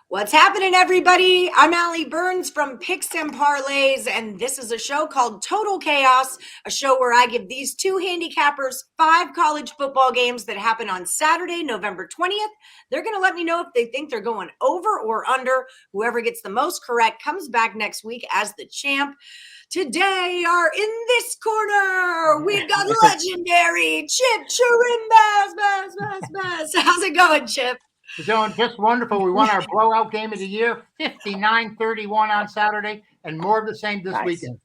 What's happening, everybody? I'm Allie Burns from Picks Parlays, and this is a show called Total Chaos, a show where I give these two handicappers 5 college football games that happen on Saturday, November 20th. They're going to let me know if they think they're going over or under. Whoever gets the most correct comes back next week as the champ. Today, in this corner, we've got legendary Chip Chirimbes. How's it going, Chip? We're doing just wonderful. We won our blowout game of the year, 59-31 on Saturday, and more of the same this weekend.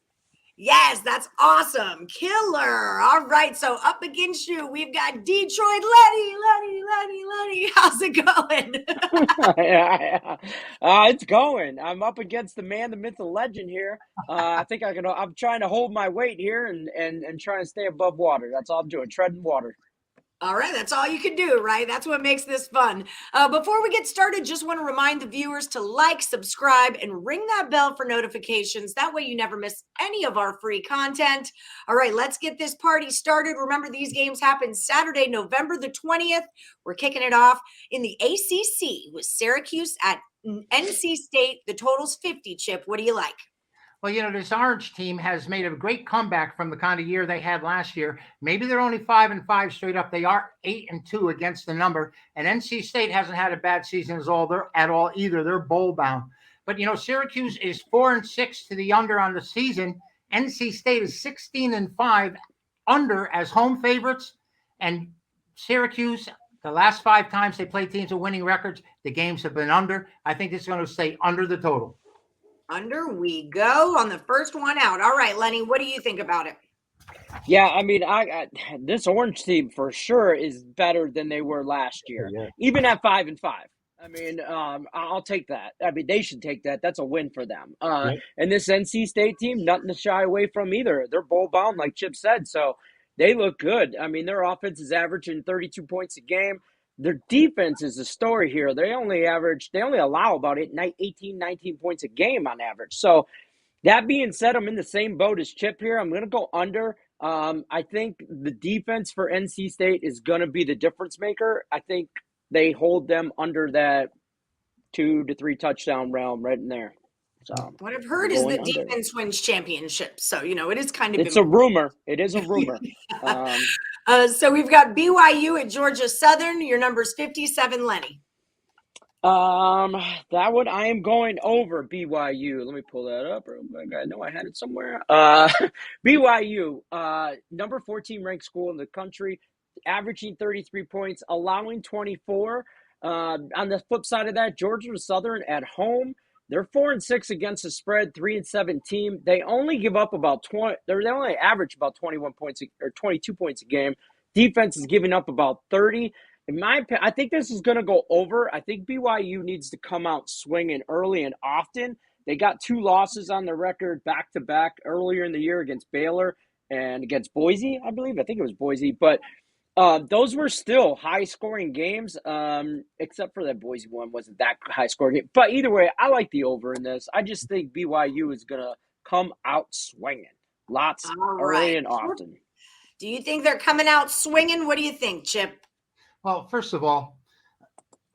Yes, that's awesome. Killer. All right, so up against you, we've got Detroit Lenny. How's it going? It's going. I'm up against the man, the myth, the legend here. I'm trying to hold my weight here and trying to stay above water. That's all I'm doing, treading water. All right, that's all you can do, right? That's what makes this fun. Before we get started, just want to remind the viewers to like, subscribe, and ring that bell for notifications. That way you never miss any of our free content. All right, let's get this party started. Remember, these games happen Saturday, November the 20th. We're kicking it off in the ACC with Syracuse at NC State. The total's 50, Chip. What do you like? Well, this Orange team has made a great comeback from the kind of year they had last year. Maybe they're only 5-5 straight up. They are 8-2 against the number. And NC State hasn't had a bad season at all either. They're bowl bound. But, Syracuse is 4-6 to the under on the season. NC State is 16-5 under as home favorites. And Syracuse, the last 5 times they played teams with winning records, the games have been under. I think it's going to stay under the total. Under we go on the first one out. All right, Lenny, what do you think about it? Yeah, I mean, this Orange team for sure is better than they were last year, even at 5-5. I mean, I'll take that. I mean, they should take that. That's a win for them. And this NC State team, nothing to shy away from either. They're bowl bound, like Chip said, so they look good. I mean, their offense is averaging 32 points a game. Their defense is the story here. They only allow about 18, 19 points a game on average. So that being said, I'm in the same boat as Chip here. I'm going to go under. I think the defense for NC State is going to be the difference maker. I think they hold them under that 2 to 3 touchdown realm right in there. So what I've heard is that defense wins championships. So, it is kind of... It's a rumor. It is a rumor. So we've got BYU at Georgia Southern. Your number's 57, Lenny. That one I am going over BYU. Let me pull that up. I know I had it somewhere. BYU, number 14 ranked school in the country, averaging 33 points, allowing 24. On the flip side of that, Georgia Southern at home, they're 4-6 against the spread, 3-7 team. They only give up about 20. They only average about 21 points or 22 points a game. Defense is giving up about 30. In my opinion, I think this is going to go over. I think BYU needs to come out swinging early and often. They got 2 losses on their record back-to-back earlier in the year against Baylor and against Boise, I believe. I think it was Boise. But those were still high-scoring games, except for that Boise one wasn't that high-scoring game. But either way, I like the over in this. I just think BYU is going to come out swinging. Lots, early and often. Do you think they're coming out swinging? What do you think, Chip? Well, first of all,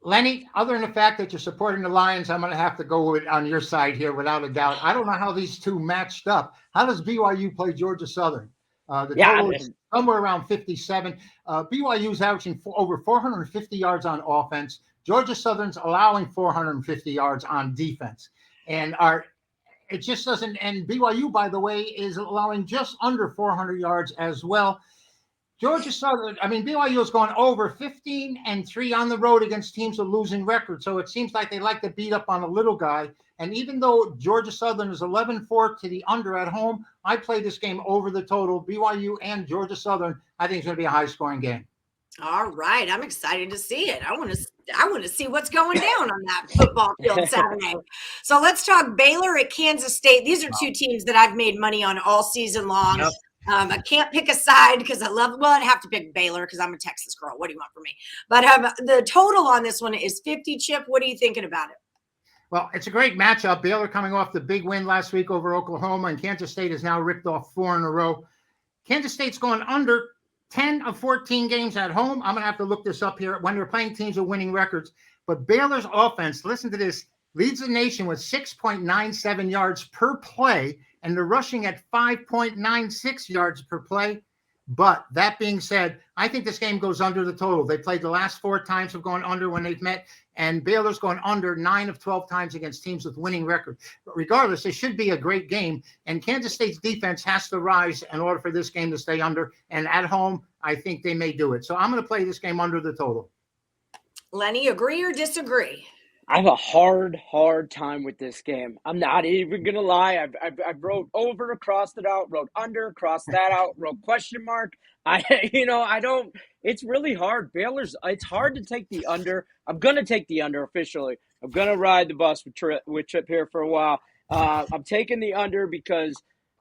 Lenny, other than the fact that you're supporting the Lions, I'm going to have to go on your side here without a doubt. I don't know how these two matched up. How does BYU play Georgia Southern? The total is somewhere around 57. BYU's averaging over 450 yards on offense. Georgia Southern's allowing 450 yards on defense. And it just doesn't. And BYU, by the way, is allowing just under 400 yards as well. Georgia Southern, BYU is going over 15-3 on the road against teams with losing records. So it seems like they like to beat up on a little guy. And even though Georgia Southern is 11-4 to the under at home, I play this game over the total. BYU and Georgia Southern, I think it's going to be a high-scoring game. All right, I'm excited to see it. I want to see what's going down on that football field Saturday. So let's talk Baylor at Kansas State. These are 2 teams that I've made money on all season long. Yep. I can't pick a side because I'd have to pick Baylor because I'm a Texas girl. What do you want from me? But the total on this one is 50, Chip. What are you thinking about it? Well, it's a great matchup. Baylor coming off the big win last week over Oklahoma, and Kansas State has now ripped off 4 in a row. Kansas State's going under 10 of 14 games at home. I'm going to have to look this up here when they're playing teams with winning records. But Baylor's offense, listen to this, leads the nation with 6.97 yards per play, and they're rushing at 5.96 yards per play. But that being said, I think this game goes under the total. They played the last 4 times have gone under when they've met, and Baylor's gone under 9 of 12 times against teams with winning record. But regardless, it should be a great game, and Kansas State's defense has to rise in order for this game to stay under. And at home, I think they may do it. So I'm going to play this game under the total. Lenny, agree or disagree? I have a hard time with this game. I'm not even going to lie. I wrote over, crossed it out, wrote under, crossed that out, wrote question mark. It's really hard. It's hard to take the under. I'm going to take the under officially. I'm going to ride the bus with Chip here for a while. I'm taking the under because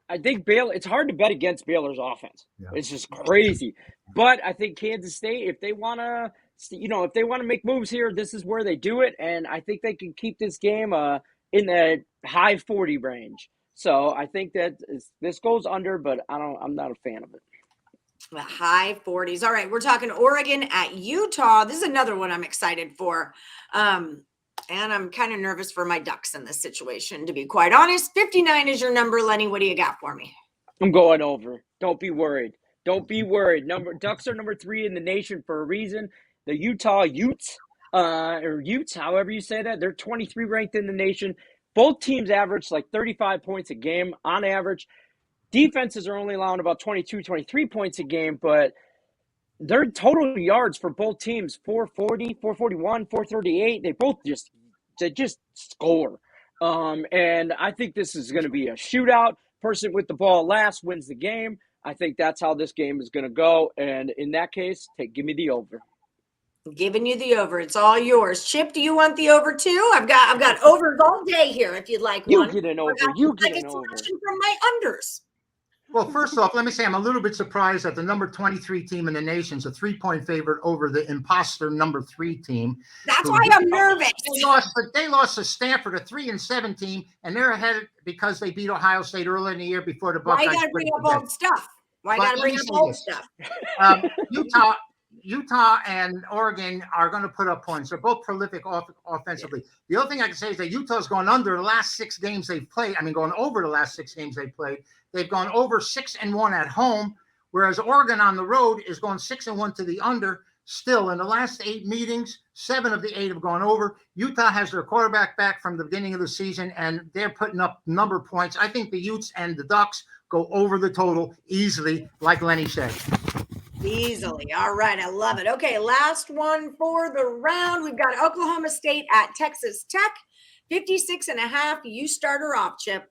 I think Baylor, it's hard to bet against Baylor's offense. Yeah. It's just crazy. But I think Kansas State, if they want to make moves here, this is where they do it, and I think they can keep this game in the high 40 range. So I think that this goes under, but I'm not a fan of it. The high 40s. All right, we're talking Oregon at Utah. This is another one I'm excited for, and I'm kind of nervous for my Ducks in this situation, to be quite honest. 59 is your number, Lenny. What do you got for me? I'm going over. Don't be worried. Ducks are number 3 in the nation for a reason. The Utah Utes, or Utes, however you say that, they're 23 ranked in the nation. Both teams average like 35 points a game on average. Defenses are only allowing about 22, 23 points a game, but their total yards for both teams, 440, 441, 438, they just score. And I think this is going to be a shootout. Person with the ball last wins the game. I think that's how this game is going to go. And in that case, give me the over. Giving you the over. It's all yours. Chip, do you want the over too? I've got overs all day here if you'd like you one. Get an over. You get an over. From my unders. Well, first off, let me say I'm a little bit surprised that the number 23 team in the nation is a 3-point favorite over the imposter number 3 team. That's why I'm nervous. They lost to Stanford, a 3-7 team, and they're ahead because they beat Ohio State early in the year before the Buckeyes. Why you got to bring up old stuff? Utah and Oregon are going to put up points. They're both prolific offensively. The other thing I can say is that Utah's gone under the last 6 games they've played. Going over the last 6 games they've played. They've gone over 6-1 at home, whereas Oregon on the road is going 6-1 to the under. Still, in the last 8 meetings, 7 of the 8 have gone over. Utah has their quarterback back from the beginning of the season, and they're putting up number of points. I think the Utes and the Ducks go over the total easily, like Lenny said. Easily. All right. I love it. Okay. Last one for the round. We've got Oklahoma State at Texas Tech, 56.5. You start her off, Chip.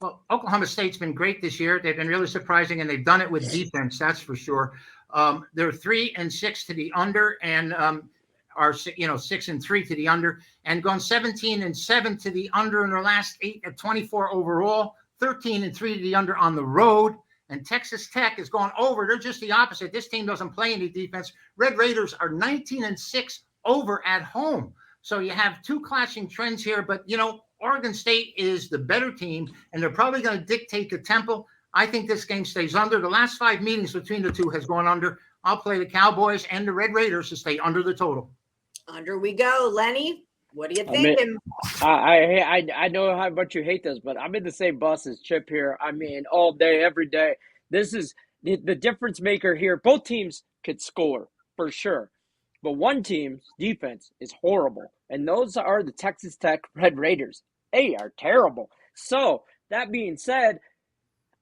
Well, Oklahoma State's been great this year. They've been really surprising, and they've done it with defense. That's for sure. They're 3-6 to the under, and are 6-3 to the under, and gone 17-7 to the under in their last 8 at 24 overall, 13-3 to the under on the road. And Texas Tech is going over. They're just the opposite. This team doesn't play any defense. Red Raiders are 19-6 over at home. So you have 2 clashing trends here. But, Oregon State is the better team, and they're probably going to dictate the tempo. I think this game stays under. The last 5 meetings between the two has gone under. I'll play the Cowboys and the Red Raiders to stay under the total. Under we go. Lenny, what are you thinking? I know how much you hate this, but I'm in the same bus as Chip here. All day, every day. This is the difference maker here. Both teams could score for sure, but one team's defense is horrible, and those are the Texas Tech Red Raiders. They are terrible. So that being said,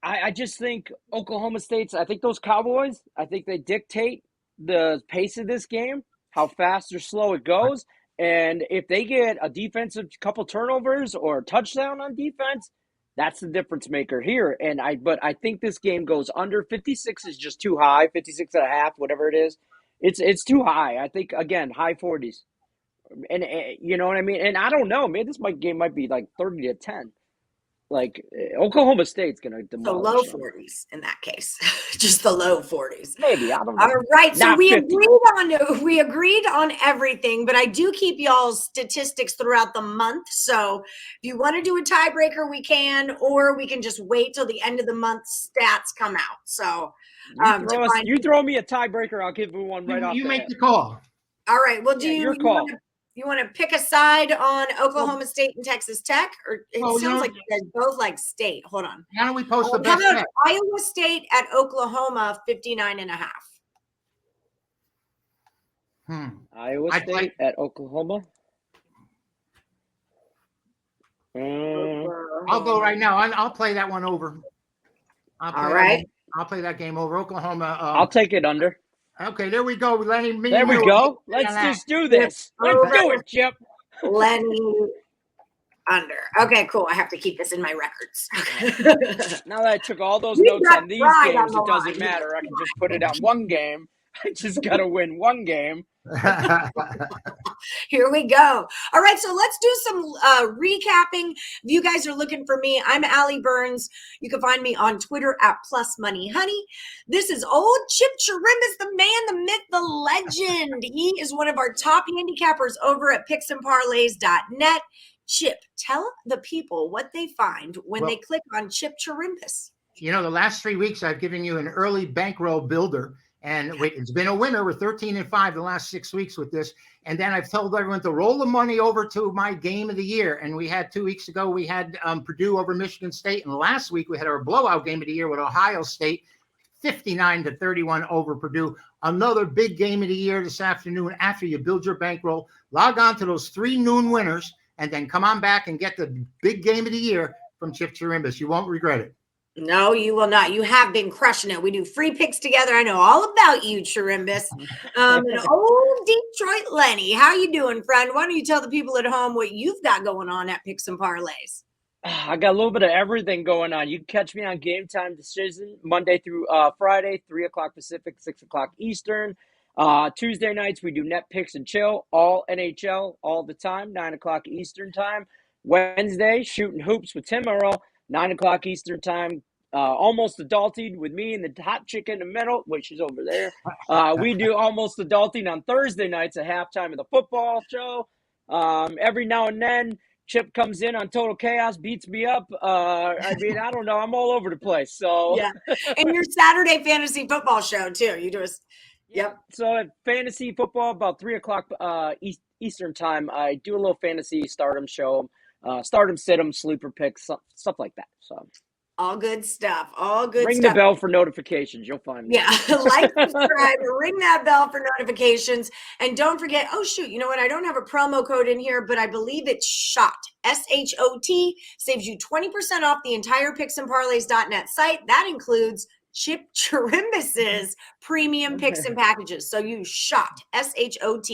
I just think Oklahoma State's, I think those Cowboys, I think they dictate the pace of this game, how fast or slow it goes. And if they get a defensive couple turnovers or a touchdown on defense, that's the difference maker here. But I think this game goes under. 56 is just too high, 56.5, whatever it is. It's too high. I think, again, high 40s. And you know what I mean? And I don't know, man, game might be like 30-10. Like, Oklahoma State's going to demolish the low 40s in that case. Just the low 40s. Maybe, I don't know. All right, so Not we 50. agreed on everything, but I do keep y'all's statistics throughout the month. So if you want to do a tiebreaker, we can, or we can just wait till the end of the month stats come out. So you throw me a tiebreaker, I'll give you one right off. You make the call. All right. Well, your call. You want to pick a side on Oklahoma State and Texas Tech? Or it sounds like you guys both like State. Hold on. Why don't we post the How best about bet? Iowa State at Oklahoma, 59.5? Iowa State at Oklahoma. I'll go right now. I'll play that one over. I'll play that game over. Oklahoma. I'll take it under. Okay, there we go, Lenny. There we go. Let's just do this. Let's do it, Chip. Lenny under. Okay, cool. I have to keep this in my records. Now that I took all those notes on these games, it doesn't matter. I can just put it on one game. I just got to win one game. Here we go. All right, so let's do some recapping. If you guys are looking for me, I'm Allie Burns. You can find me on Twitter at +moneyhoney. This is old Chip Chirimbes, the man, the myth, the legend. He is one of our top handicappers over at picksandparlays.net. Chip, tell the people what they find when they click on Chip Chirimbes. You know, the last 3 weeks I've given you an early bankroll builder. And it's been a winner. We're 13-5 the last 6 weeks with this. And then I've told everyone to roll the money over to my game of the year. And we had 2 weeks ago, we had Purdue over Michigan State. And last week we had our blowout game of the year with Ohio State, 59-31 over Purdue. Another big game of the year this afternoon after you build your bankroll. Log on to those 3 noon winners and then come on back and get the big game of the year from Chip Chirimbes. You won't regret it. No, you will not. You have been crushing it. We do free picks together. I know all about you, Chirimbes. And old Detroit Lenny, how you doing, friend? Why don't you tell the people at home what you've got going on at Picks and Parlays? I got a little bit of everything going on. You can catch me on Game Time Decision Monday through Friday, 3 o'clock Pacific, 6 o'clock Eastern. Tuesday nights, we do Net Picks and Chill, all NHL, all the time, 9 o'clock Eastern time. Wednesday, Shooting Hoops with Tim Earl, 9 o'clock Eastern time. Almost Adulting with me and the hot chick in the middle, which is over there. We do Almost Adulting on Thursday nights at halftime of the football show. Every now and then, Chip comes in on Total Chaos, beats me up. I mean, I don't know. I'm all over the place. So yeah, and your Saturday fantasy football show too. You do Yep. So at fantasy football, about 3 o'clock Eastern time, I do a little fantasy stardom show, stardom, sit-em, sleeper picks, stuff like that. So. All good stuff. All good Ring stuff. the bell for notifications. You'll find me. Yeah. Like, subscribe, ring that bell for notifications. And don't forget, oh, shoot, you know what? I don't have a promo code in here, but I believe it's SHOT. SHOT saves you 20% off the entire picksandparlays.net site. That includes Chip Chirimbes' premium picks and packages. So you SHOT, SHOT,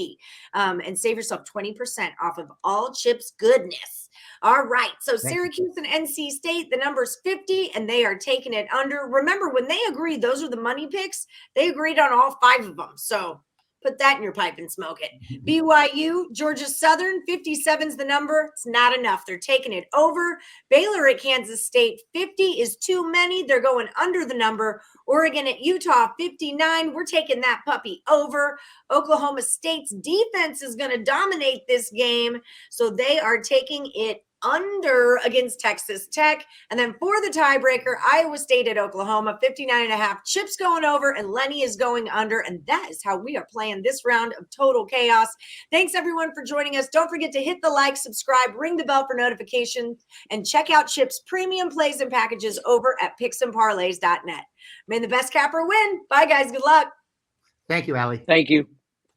and save yourself 20% off of all Chip's goodness. All right. So Syracuse and NC State, the number's 50, and they are taking it under. Remember, when they agreed, those are the money picks. They agreed on all 5 of them. So put that in your pipe and smoke it. BYU, Georgia Southern, 57's the number. It's not enough. They're taking it over. Baylor at Kansas State, 50 is too many. They're going under the number. Oregon at Utah, 59. We're taking that puppy over. Oklahoma State's defense is going to dominate this game, so they are taking it under against Texas Tech. And then for the tiebreaker, Iowa State at Oklahoma, 59.5. Chip's going over and Lenny is going under. And that is how we are playing this round of Total Chaos. Thanks everyone for joining us. Don't forget to hit the like, subscribe, ring the bell for notifications, and check out Chip's premium plays and packages over at picksandparlays.net. May the best capper win. Bye guys. Good luck. Thank you, Allie. Thank you.